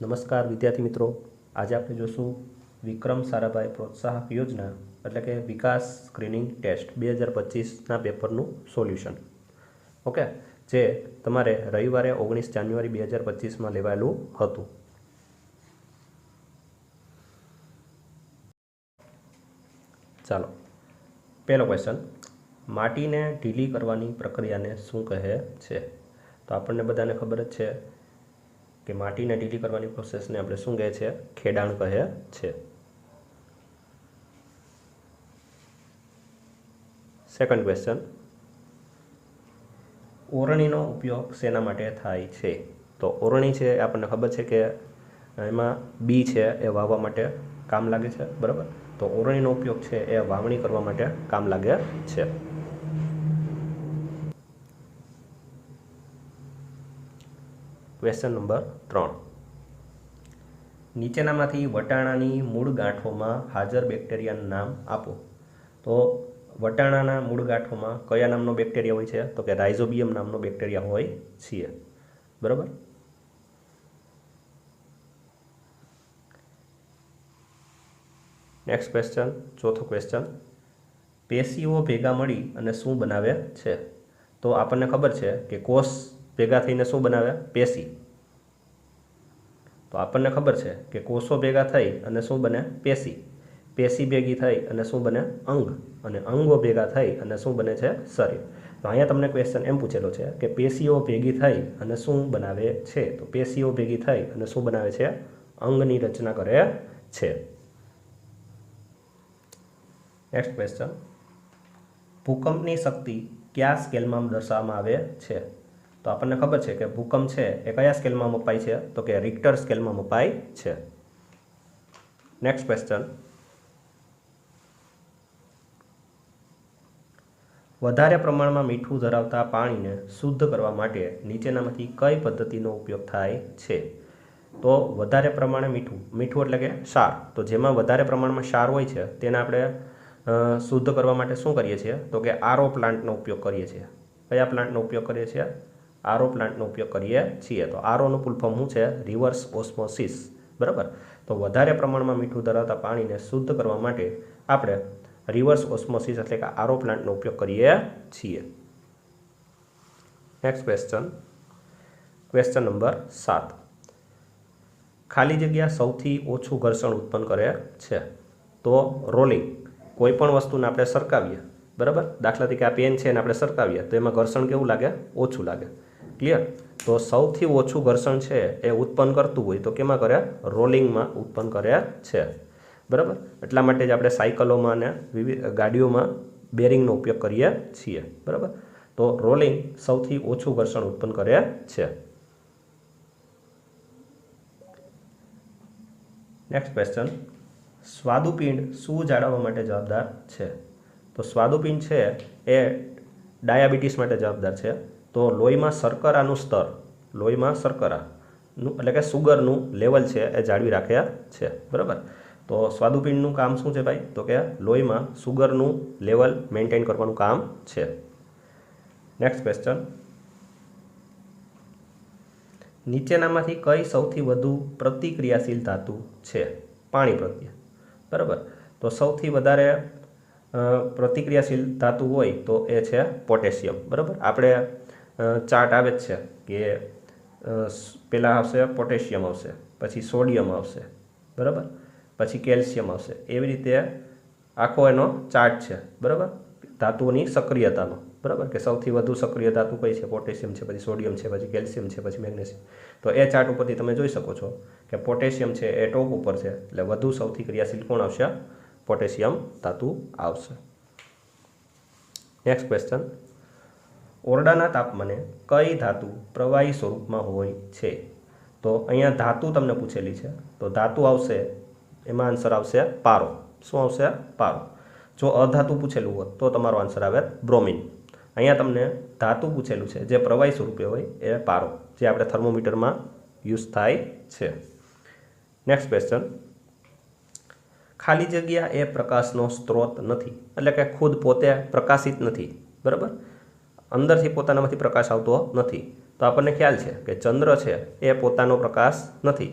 નમસ્કાર વિદ્યાર્થી મિત્રો, આજે આપણે જોશું વિક્રમ સારાભાઈ પ્રોત્સાહક યોજના એટલે કે વિકાસ સ્ક્રીનિંગ ટેસ્ટ 2025ના પેપરનું સોલ્યુશન. ઓકે, જે તમારે રવિવારે 19 જાન્યુઆરી 2025માં લેવાયેલું હતું. ચાલો, પહેલો ક્વેશ્ચન, માટીને ઢીલી કરવાની પ્રક્રિયાને શું કહે છે? તો આપણને બધાને ખબર જ છે કે માટીને ઢીલી કરવાની પ્રોસેસને આપણે શું કહે છે? ખેડાણ કહે છે. સેકન્ડ ક્વેશ્ચન, ઓરણીનો ઉપયોગ શેના માટે થાય છે? તો ઓરણી છે આપણને ખબર છે કે એમાં બી છે એ વાવવા માટે કામ લાગે છે, બરાબર? તો ઓરણીનો ઉપયોગ છે એ વાવણી કરવા માટે કામ લાગે છે. ક્વેશ્ચન નંબર 3, નીચેનામાંથી વટાણાની મૂળ ગાંઠોમાં હાજર બેક્ટેરિયાનું નામ આપો. તો વટાણાના મૂળ ગાંઠોમાં કયા નામનો બેક્ટેરિયા હોય છે? તો કે રાઇઝોબિયમ નામનો બેક્ટેરિયા હોય છે, બરાબર? નેક્સ્ટ ક્વેશ્ચન, ચોથો ક્વેશ્ચન, પેશીઓ ભેગા મળી અને શું બનાવે છે? તો આપણને ખબર છે કે કોષ ભેગા થઈને શું બનાવે? પેશી. તો આપણને ખબર છે કે કોષો ભેગા થઈ અને શું બને? પેશી. પેશી ભેગી થઈ અને શું બને? અંગ. અને અંગો ભેગા થઈ અને શું બને છે? શરીર. તો અહીંયા તમને ક્વેશ્ચન એમ પૂછેલો છે કે પેશીઓ ભેગી થઈ અને શું બનાવે છે? તો પેશીઓ ભેગી થઈ અને શું બનાવે છે? અંગની રચના કરે છે. નેક્સ્ટ ક્વેશ્ચન, ભૂકંપની શક્તિ કયા સ્કેલમાં દર્શાવવામાં આવે છે? તો આપણને ખબર છે કે ભૂકંપ છે એ કયા સ્કેલમાં મપાય છે? તો કે રિક્ટર સ્કેલમાં મપાય છે. નેક્સ્ટ ક્વેશ્ચન, વધારે પ્રમાણમાં મીઠું ધરાવતા પાણીને શુદ્ધ કરવા માટે નીચેનામાંથી કઈ પદ્ધતિનો ઉપયોગ થાય છે? તો વધારે પ્રમાણે મીઠું એટલે કે ક્ષાર. તો જેમાં વધારે પ્રમાણમાં ક્ષાર હોય છે તેને આપણે શુદ્ધ કરવા માટે શું કરીએ છીએ? તો કે આરઓ પ્લાન્ટનો ઉપયોગ કરીએ છીએ. કયા પ્લાન્ટનો ઉપયોગ કરીએ છીએ? આરઓ પ્લાન્ટનો ઉપયોગ કરીએ છીએ. તો આરઓનું ફૂલ ફોર્મ શું છે? રિવર્સ ઓસ્મોસિસ, બરાબર? તો વધારે પ્રમાણમાં મીઠું ધરાવતા પાણીને શુદ્ધ કરવા માટે આપણે રિવર્સ ઓસ્મોસિસ એટલે કે આરઓ પ્લાન્ટનો ઉપયોગ કરીએ છીએ. નેક્સ્ટ ક્વેશ્ચન, ક્વેશ્ચન નંબર 7, ખાલી જગ્યા સૌથી ઓછું ઘર્ષણ ઉત્પન્ન કરે છે? તો રોલિંગ. કોઈ પણ વસ્તુને આપણે સરકાવીએ, બરાબર? દાખલા તરીકે આ પેન છે એને આપણે સરકાવીએ તો એમાં ઘર્ષણ કેવું લાગે? ઓછું લાગે. ક્લિયર? તો સૌથી ઓછું ઘર્ષણ છે એ ઉત્પન્ન કરતું હોય તો કેમાં કરે? રોલિંગમાં ઉત્પન્ન કરે છે, બરાબર? એટલા માટે જ આપણે સાયકલોમાં અને વિવિધ ગાડીઓમાં બેરિંગનો ઉપયોગ કરીએ છીએ, બરાબર? તો રોલિંગ સૌથી ઓછું ઘર્ષણ ઉત્પન્ન કરે છે. નેક્સ્ટ ક્વેશ્ચન, સ્વાદુપિંડ શું જાળવવા માટે જવાબદાર છે? તો સ્વાદુપિંડ છે એ ડાયાબિટીસ માટે જવાબદાર છે. તો લોહીમાં શર્કરાનું સ્તર, લોહીમાં શર્કરાનું એટલે કે સુગરનું લેવલ છે એ જાળવી રાખે છે, બરાબર? તો સ્વાદુપિંડનું કામ શું છે ભાઈ? તો કે લોહીમાં સુગરનું લેવલ મેન્ટેન કરવાનું કામ છે. નેક્સ્ટ ક્વેશ્ચન, નીચેનામાંથી કઈ સૌથી વધુ પ્રતિક્રિયાશીલ ધાતુ છે પાણી પ્રત્યે? બરાબર? તો સૌથી વધારે પ્રતિક્રિયાશીલ ધાતુ હોય તો એ છે પોટેશિયમ, બરાબર? આપણે ચાર્ટ આવે જ છે કે પહેલાં આવશે પોટેશિયમ, આવશે પછી સોડિયમ આવશે, બરાબર? પછી કેલ્શિયમ આવશે. એવી રીતે આખો એનો ચાર્ટ છે, બરાબર? ધાતુઓની સક્રિયતાનો, બરાબર? કે સૌથી વધુ સક્રિય ધાતુ કઈ છે? પોટેશિયમ છે, પછી સોડિયમ છે, પછી કેલ્શિયમ છે, પછી મેગ્નેશિયમ. તો એ ચાર્ટ ઉપરથી તમે જોઈ શકો છો કે પોટેશિયમ છે એ ટોપ ઉપર છે, એટલે વધુ સૌથી ક્રિયાશીલ કોણ આવશે? પોટેશિયમ ધાતુ આવશે. નેક્સ્ટ ક્વેશ્ચન, ઓરડાના તાપમાને કઈ ધાતુ પ્રવાહી સ્વરૂપમાં હોય છે? તો અહીંયા ધાતુ તમને પૂછેલી છે, તો ધાતુ આવશે એમાં આન્સર આવશે પારો. શું આવશે? પારો. જો અધાતુ પૂછેલું હોત તો તમારો આન્સર આવે બ્રોમિન. અહીંયા તમને ધાતુ પૂછેલું છે જે પ્રવાહી સ્વરૂપે હોય એ પારો, જે આપણે થર્મોમીટરમાં યુઝ થાય છે. નેક્સ્ટ ક્વેશ્ચન, ખાલી જગ્યા એ પ્રકાશનો સ્ત્રોત નથી, એટલે કે ખુદ પોતે પ્રકાશિત નથી, બરાબર? અંદરથી પોતાનામાંથી પ્રકાશ આવતો નથી. તો આપણને ખ્યાલ છે કે ચંદ્ર છે એ પોતાનો પ્રકાશ નથી,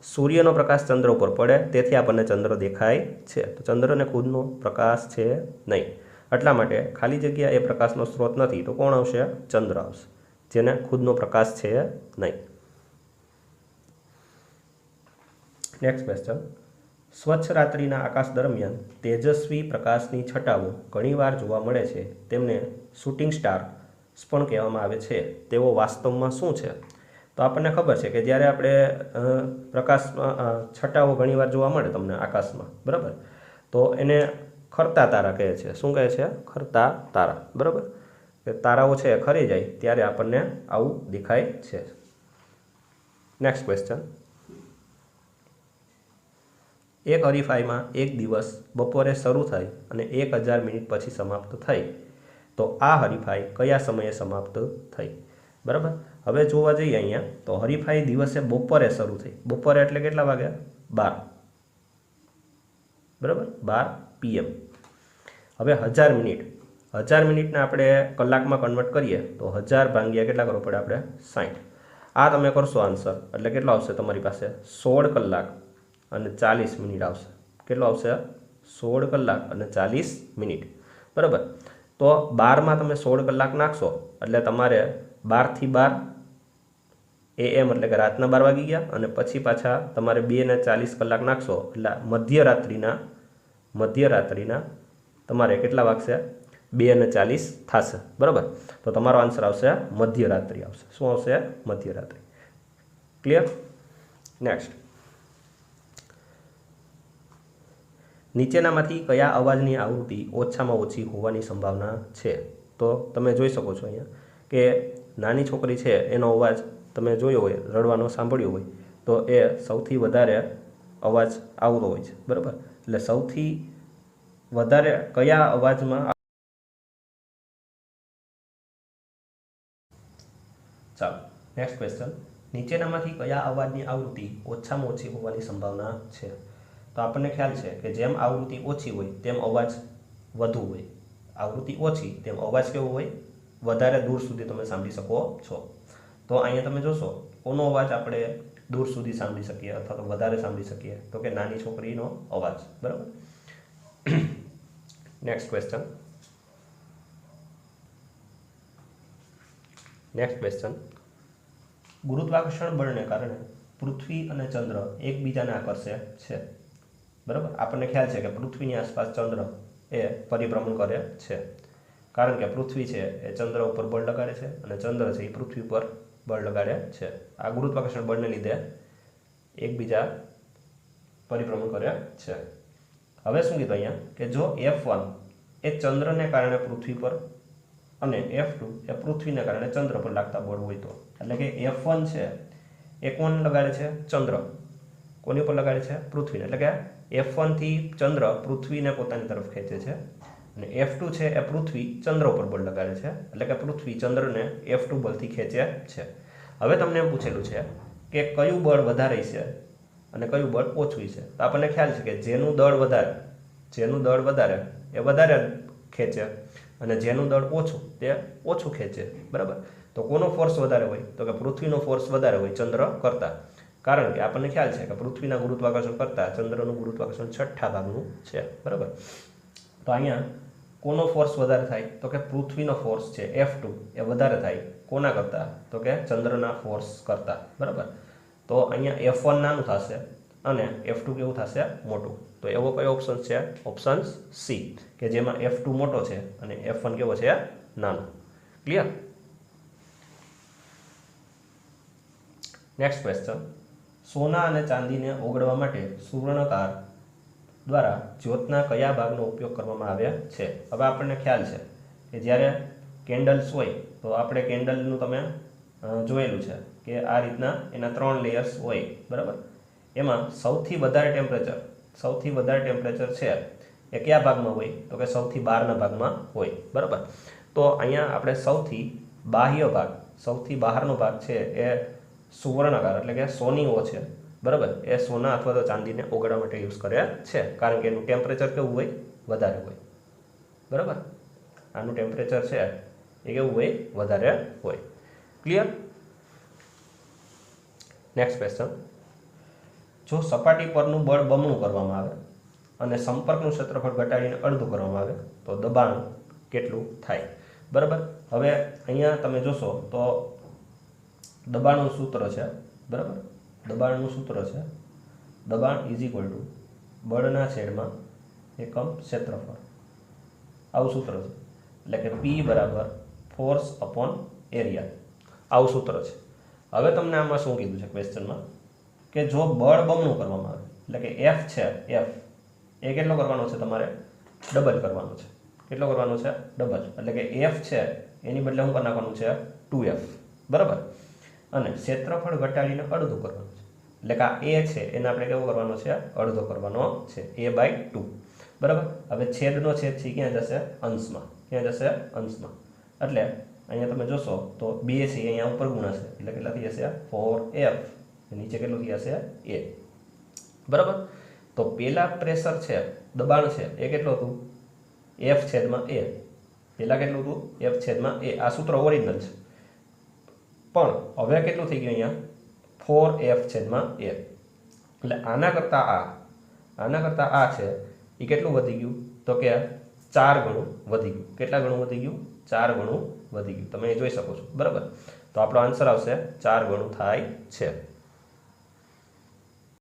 સૂર્યનો પ્રકાશ ચંદ્ર ઉપર પડે તેથી આપણને ચંદ્ર દેખાય છે. તો ચંદ્રને ખુદનો પ્રકાશ છે નહીં, એટલા માટે ખાલી જગ્યા એ પ્રકાશનો સ્ત્રોત નથી. તો કોણ આવશે? ચંદ્ર આવશે, જેને ખુદનો પ્રકાશ છે નહીં. Next question. સ્વચ્છ રાત્રિના આકાશ દરમિયાન તેજસ્વી પ્રકાશની છટાઓ ઘણીવાર જોવા મળે છે. તેમને શૂટિંગ સ્ટાર્સ પણ કહેવામાં આવે છે. તેઓ વાસ્તવમાં શું છે? તો આપણને ખબર છે કે જ્યારે આપણે પ્રકાશમાં છટાઓ ઘણીવાર જોવા મળે તમને આકાશમાં, બરાબર, તો એને ખરતા તારા કહે છે. શું કહે છે? ખરતા તારા, બરાબર. કે તારાઓ છે ખરી જાય ત્યારે આપણને આવું દેખાય છે. Next question. એક હરીફાઈમાં એક દિવસ બપોરે શરૂ થઈ અને 1000 મિનિટ પછી સમાપ્ત થઈ. તો આ હરીફાઈ કયા સમયે સમાપ્ત થઈ? બરાબર. હવે જોવા જઈએ અહીંયા તો હરીફાઈ દિવસે બપોરે શરૂ થઈ. બપોરે એટલે કેટલા વાગ્યા? 12, બરાબર, 12 PM. હવે 1000 મિનિટ, 1000 મિનિટને આપણે કલાકમાં કન્વર્ટ કરીએ તો 1000 ભાગ્યા કેટલા કરવો પડે આપણે? 60. આ તમે કરશો આન્સર એટલે કેટલો આવશે તમારી પાસે? 16 કલાક અને 40 મિનિટ આવશે. કેટલો આવશે? 16 કલાક અને 40 મિનિટ, બરાબર. તો 12માં તમે 16 કલાક નાખશો એટલે તમારે 12 થી 12 AM એટલે કે રાતના 12 વાગી ગયા, અને પછી પાછા તમારે 2 ને 40 કલાક નાખશો એટલે મધ્યરાત્રિના તમારે કેટલા વાગશે? 2 ને 40 થશે, બરાબર. તો તમારો આન્સર આવશે મધ્યરાત્રિ આવશે. શું આવશે? મધ્યરાત્રિ. ક્લિયર? નેક્સ્ટ. નીચેનામાંથી કયા અવાજની આવૃત્તિ ઓછામાં ઓછી હોવાની સંભાવના છે? તો તમે જોઈ શકો છો અહીંયા કે નાની છોકરી છે એનો અવાજ તમે જોયો હોય, રડવાનો સાંભળ્યો હોય, તો એ સૌથી વધારે અવાજ આવતો હોય છે, બરાબર. એટલે સૌથી વધારે કયા અવાજમાં? ચાલો નેક્સ્ટ ક્વેશ્ચન. નીચેનામાંથી કયા અવાજની આવૃત્તિ ઓછામાં ઓછી હોવાની સંભાવના છે? તો આપણને ખ્યાલ છે કે જેમ આવૃત્તિ ઓછી હોય તેમ અવાજ વધુ હોય. આવૃત્તિ ઓછી તેમ અવાજ કેવો હોય? વધારે દૂર સુધી તમે સાંભળી શકો છો. તો અહીંયા તમે જોશો કોનો અવાજ આપણે દૂર સુધી સાંભળી શકીએ અથવા તો વધારે સાંભળી શકીએ? તો કે નાની છોકરીનો અવાજ, બરાબર. Next question. ગુરુત્વાકર્ષણ બળને કારણે પૃથ્વી અને ચંદ્ર એકબીજાને આકર્ષે છે, બરાબર. આપણને ખ્યાલ છે કે પૃથ્વીની આસપાસ ચંદ્ર એ પરિભ્રમણ કરે છે, કારણ કે પૃથ્વી છે એ ચંદ્ર ઉપર બળ લગાડે છે અને ચંદ્ર છે એ પૃથ્વી પર બળ લગાડે છે. આ ગુરુત્વાકર્ષણ બળને લીધે એકબીજા પરિભ્રમણ કરે છે. હવે શું કીધું અહીંયા કે જો F1 એ ચંદ્રને કારણે પૃથ્વી પર અને F2 એ પૃથ્વીને કારણે ચંદ્ર પર લાગતા બળ હોય તો, એટલે કે F1 છે એ કોણ લગાડે છે? ચંદ્ર. કોની ઉપર લગાડે છે? પૃથ્વીને. એટલે કે F1 થી ચંદ્ર પૃથ્વીને પોતાની તરફ ખેંચે છે, અને F2 છે એ પૃથ્વી ચંદ્ર ઉપર બળ લગાડે છે, એટલે કે પૃથ્વી ચંદ્રને F2 બળથી ખેંચે છે. હવે તમને એમ પૂછેલું છે કે કયું બળ વધારે છે અને કયું બળ ઓછું છે? તો આપણને ખ્યાલ છે કે જેનું દળ વધારે એ વધારે ખેંચે અને જેનું દળ ઓછું તે ઓછું ખેંચે, બરાબર. તો કોનો ફોર્સ વધારે હોય? તો કે પૃથ્વીનો ફોર્સ વધારે હોય ચંદ્ર કરતાં, કારણ કે આપણને ખ્યાલ છે કે પૃથ્વીના ગુરુત્વાકર્ષણ કરતાં ચંદ્રનું ગુરુત્વાકર્ષણ 6ઠ્ઠા ભાગનું છે, બરાબર. તો અહીંયા કોનો ફોર્સ વધારે થાય? તો કે પૃથ્વીનો ફોર્સ છે F2 એ વધારે થાય. કોના કરતાં? તો કે ચંદ્રના ફોર્સ કરતાં, બરાબર. તો અહીંયા F1 નાનું થશે અને F2 કેવું થશે? મોટું. તો એવો કયો ઓપ્શન છે? ઓપ્શન સી, કે જેમાં F2 મોટો છે અને F1 કેવો છે? નાનો. ક્લિયર? Next question. સોના અને ચાંદીને ઓગળવા માટે સુવર્ણકાર દ્વારા જ્યોતના કયા ભાગનો ઉપયોગ કરવામાં આવે છે? હવે આપણને ખ્યાલ છે કે જ્યારે કેન્ડલ્સ હોય તો આપણે કેન્ડલનું તમે જોયેલું છે કે આ રીતના એના 3 લેયર્સ હોય, બરાબર. એમાં સૌથી વધારે ટેમ્પરેચર છે એ કયા ભાગમાં હોય? તો કે સૌથી બહારના ભાગમાં હોય, બરાબર. તો અહીંયા આપણે સૌથી બહારનો ભાગ છે એ સુવર્ણકાર એટલે કે સોનીઓ છે, બરાબર. એ સોના અથવા તો ચાંદીને ઓગળવા માટે યુઝ કરે છે, કારણ કે એનું ટેમ્પરેચર કેવું હોય? વધારે હોય, બરાબર. આનું ટેમ્પરેચર છે એ કેવું હોય? વધારે હોય. ક્લિયર? Next question. જો સપાટી પરનું બળ બમણું કરવામાં આવે અને સંપર્કનું ક્ષેત્રફળ ઘટાડીને અડધું કરવામાં આવે તો દબાણ કેટલું થાય? બરાબર. હવે અહીંયા તમે જોશો તો દબાણનું સૂત્ર છે, બરાબર. દબાણનું સૂત્ર છે દબાણ ઇઝ ઇક્વલ ટુ બળના છેદમાં એકમ ક્ષેત્રફળ. આવું સૂત્ર છે. એટલે કે P બરાબર ફોર્સ અપોન એરિયા. આવું સૂત્ર છે. હવે તમને આમાં શું કીધું છે ક્વેશ્ચનમાં કે જો બળ બમણું કરવામાં આવે એટલે કે F છે, F એ કેટલો કરવાનો છે? તમારે ડબલ કરવાનો છે. કેટલો કરવાનો છે? ડબલ. એટલે કે F છે એની બદલે શું કરી નાખવાનું છે? 2F. બરાબર. અને ક્ષેત્રફળ ઘટાડીને અડધું કરવાનું છે. એટલે કે આ A છે એને આપણે કેવો કરવાનો છે? અડધો કરવાનો છે, A/2. બરાબર. હવે છેદનો છેદ છે ક્યાં જશે? અંશમાં. ક્યાં જશે? અંશમાં. એટલે અહીંયા તમે જોશો તો 2 છે અહીંયા ઉપર ગુણાશે એટલે કેટલા થઈ જશે? 4F. નીચે કેટલું થઈ જશે? A. બરાબર. તો પેલા પ્રેશર છે, દબાણ છે એ કેટલું હતું? F/A. પેલા કેટલું હતું? F/A. આ સૂત્ર ઓરિજિનલ છે. પણ હવે કેટલું થઈ ગયું અહીંયા? 4F/A. એટલે આના કરતાં આ છે એ કેટલું વધી ગયું? તો કે 4 ગણું વધી ગયું. કેટલા ગણું વધી ગયું? 4 ગણું વધી ગયું. તમે એ જોઈ શકો છો. બરાબર. તો આપણો આન્સર આવશે 4 ગણું થાય છે.